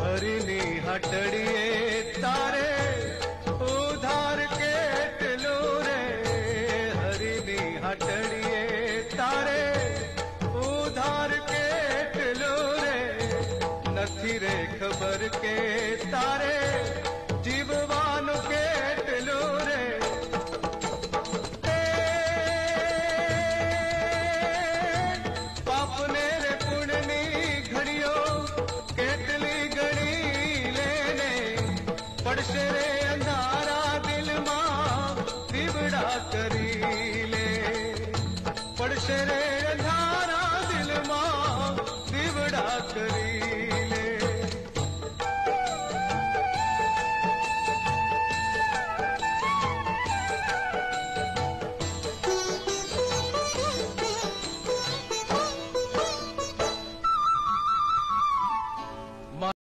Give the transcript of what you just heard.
हरिनी हटड़िए तारे उधार केटलो रे, हरिनी हटड़िए तारे उधार केटलो रे, नथी रे खबर के तारे जीववान केटलो रे। पापने रे पुण्यनी घड़ियो केटली घड़ी लेने, पड़शे रे अंधारा दिल मां दीवड़ा करी ले, पड़शे रे